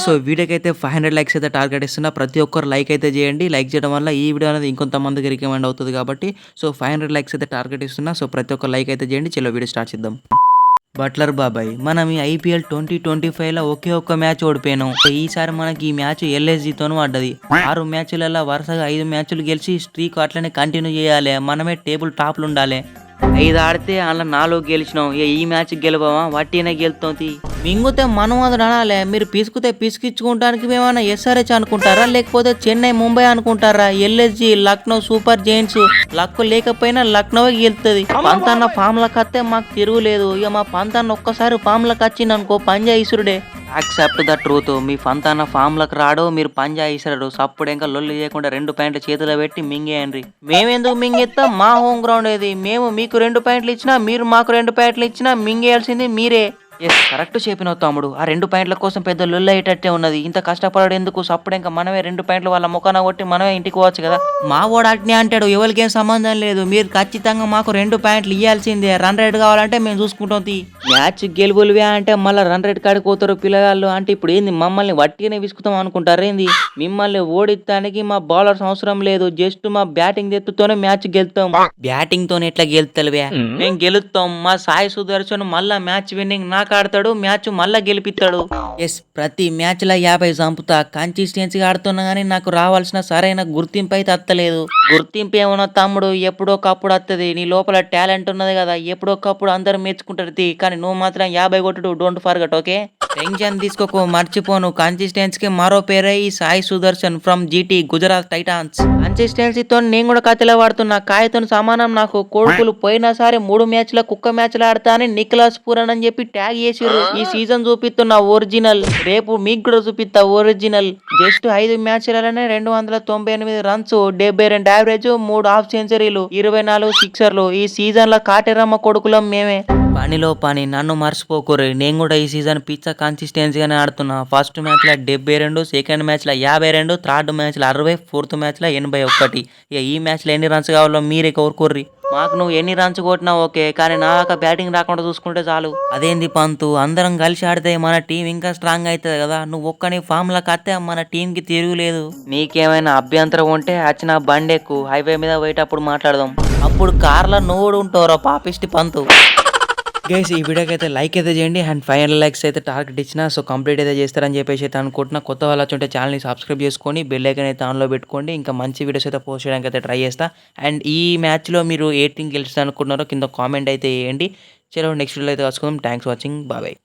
So వీడియోకి అయితే 500 likes అయితే టార్గెట్ ఇస్తున్నా. ప్రతి ఒక్కరు లైక్ అయితే చేయండి. లైక్ చేయడం వల్ల ఈ వీడియో అనేది ఇంకొంతమందికి రికమెండ్ అవుతుంది కాబట్టి 500 లైక్స్ అయితే టార్గెట్ ఇస్తున్నా. సో ప్రతి ఒక్కరు లైక్ అయితే చేయండి. చలో వీడియో స్టార్ట్ చేద్దాం. బట్లర్ బాబాయ్, మనం ఈ ఐపీఎల్ 2025లో ఒకే ఒక్క మ్యాచ్ ఓడిపోయినాం. ఈసారి మనకి ఈ మ్యాచ్ ఎల్ఎస్జీతోనూ పడ్డది. 6 మ్యాచ్లలో వరుసగా 5 మ్యాచ్లు గెలిచి స్ట్రీక్ అట్లనే కంటిన్యూ చేయాలి. మనమే టేబుల్ టాప్లు ఉండాలి. 5 ఆడితే అలా 4 గెలిచినాం. ఈ మ్యాచ్ గెలవమా వట్టినే గెలుతుంది. మింగుతే మనం అది అనాలే. మీరు పిసుకుతే పిసికించుకుంటానికి మేమన్నా ఎస్ఆర్హెచ్ అనుకుంటారా, లేకపోతే చెన్నై ముంబై అనుకుంటారా? LSG, Lucknow super Giants luck లేకపోయినా లక్నో గెలుతుంది. పంతన్న ఫామ్ లకు వస్తే మాకు తిరుగులేదు. ఇక మా పంతన్న ఒక్కసారి ఫామ్ లకు వచ్చింది అనుకో పంజా ఇసురుడే. Accept the truth. మీ ఫంతాన ఫామ్ లకు రాడు, మీరు పంజా ఇసరాడు. సప్పుడు ఇంకా లొల్లి చేయకుండా 2 పాయింట్లు చేతిలో పెట్టి మింగేయండి. మేమెందుకు మింగేస్తాం? మా హోమ్ గ్రౌండ్ ఏది. మేము మీకు 2 పాయింట్లు ఇచ్చినా, మీరు మాకు 2 పాయింట్లు ఇచ్చినా మింగేయాల్సింది మీరే. కరెక్ట్ చెప్పినావు తమ్ముడు. ఆ 2 పాయింట్ల కోసం పెద్ద లొల్లి అయ్యేటట్టే ఉన్నది. ఇంత కష్టపడడు ఎందుకు? సప్పుడు ఇంకా మనమే 2 పాయింట్లు వాళ్ళ ముఖాన కొట్టి మనమే ఇంటికి పోవచ్చు కదా. మా వాడు అట్నే అంటాడు. ఎవరికేం సంబంధం లేదు. మీరు ఖచ్చితంగా మాకు 2 పాయింట్లు ఇవ్వాల్సిందే. రన్ రేట్ కావాలంటే మేము చూసుకుంటాం. మ్యాచ్ గెలుపులువే అంటే మళ్ళీ రన్ రేట్ కాడిపోతారు పిల్లగాళ్ళు. అంటే ఇప్పుడు ఏంది, మమ్మల్ని వట్టిగానే విసుకుతాం అనుకుంటారు ఏంది? మిమ్మల్ని ఓడిస్తానికి మా బౌలర్స్ అవసరం లేదు. జస్ట్ మా బ్యాటింగ్ ఎత్తుతోనే మ్యాచ్ గెలుతాం. బ్యాటింగ్ తోనే ఎట్లా గెలుతలువే? మేము గెలుస్తాం. మా సాయి సుదర్శన్ మళ్ళా మ్యాచ్ విన్నింగ్ నాకు ఆడతాడు. మ్యాచ్ మళ్ళా గెలిపిస్తాడు. ప్రతి మ్యాచ్ లో 50 చంపుతా. కన్సిస్టెన్సీగా ఆడుతున్నా గానీ నాకు రావాల్సిన సరైన గుర్తింపు అయితే అత్తలేదు. గుర్తింపు ఏమన్నా తమ్ముడు, ఎప్పుడోకప్పుడు వస్తుంది. నీ లోపల టాలెంట్ ఉన్నది కదా, ఎప్పుడోకప్పుడు అందరూ మెచ్చుకుంటారు. కానీ నువ్వు మాత్రం 50 కొట్టుడు. Don't forget. ఓకే, టెన్షన్ తీసుకోకు, మర్చిపోను. కన్సిస్టెన్సీకి మరో పేరే ఈ Sai Sudharsan from GT Gujarat Titans. కన్సిస్టెన్సీతో నేను కూడా కథలో వాడుతున్నా. కాయతో సమానం నాకు. కొడుకులు పోయినా సరే 3 మ్యాచ్ల కుక్క మ్యాచ్లు ఆడతా అని నిఖిలాస్ పూరన్ అని చెప్పి ట్యాగ్ చేసిర్రు. ఈ సీజన్ చూపిస్తున్నా ఒరిజినల్. రేపు మీకు కూడా చూపిస్తా original. Just 5 మ్యాచ్లలోనే 298 runs, 72 average, 3 half సెంచరీలు, 24 సిక్సర్లు. ఈ సీజన్ లో కాటెరమ్మ కొడుకులం మేమే. పనిలో పని, నన్ను మర్చిపోకూరు. నేను కూడా ఈ సీజన్ పిచ్చ కన్సిస్టెన్సీగానే ఆడుతున్నా. ఫస్ట్ మ్యాచ్ లో 72, సెకండ్ మ్యాచ్ లో 52, థర్డ్ మ్యాచ్ లో 60, ఫోర్త్ మ్యాచ్ లో 81. ఇక ఈ మ్యాచ్ లో ఎన్ని రన్స్ కావాలో మీరే కోరుకోర్రి. మాకు నువ్వు ఎన్ని రన్స్ కొట్టినా ఓకే, కానీ నాకు బ్యాటింగ్ రాకుండా చూసుకుంటే చాలు. అదేంది పంతు, అందరం కలిసి ఆడితే మన టీం ఇంకా స్ట్రాంగ్ అవుతుంది కదా. నువ్వు ఒక్కని ఫామ్ లకు వస్తే మన టీం కి తిరుగులేదు. నీకేమైనా అభ్యంతరం ఉంటే వచ్చిన బండెక్కు, హైవే మీద పోయేటప్పుడు మాట్లాడదాం. అప్పుడు కార్లో నువ్వు ఉంటావురా పాపిష్టి పంతు. గైస్, ఈ వీడియోకి అయితే లైక్ అయితే చేయండి. అండ్ 500 లైక్స్ అయితే టార్గెట్ ఇచ్చిన. కంప్లీట్ అయితే చేస్తారని చెప్పేసి అయితే అనుకుంటున్నా. కొత్త వాళ్ళు వచ్చి ఉంటే ఛానల్ని సబ్స్క్రైబ్ చేసుకొని బెల్ ఐకాన్ అయితే ఆన్లో పెట్టుకోండి. ఇంకా మంచి వీడియోస్ అయితే పోస్ట్ చేయడానికి అయితే ట్రై చేస్తా. అండ్ ఈ మ్యాచ్లో మీరు ఏ టీం గెలుస్తుంది అనుకుంటున్నారో కింద కామెంట్ అయితే వేయండి. చలో నెక్స్ట్ వీడియోలో అయితే కలుసుకుందాం. Thanks for watching. బాయ్.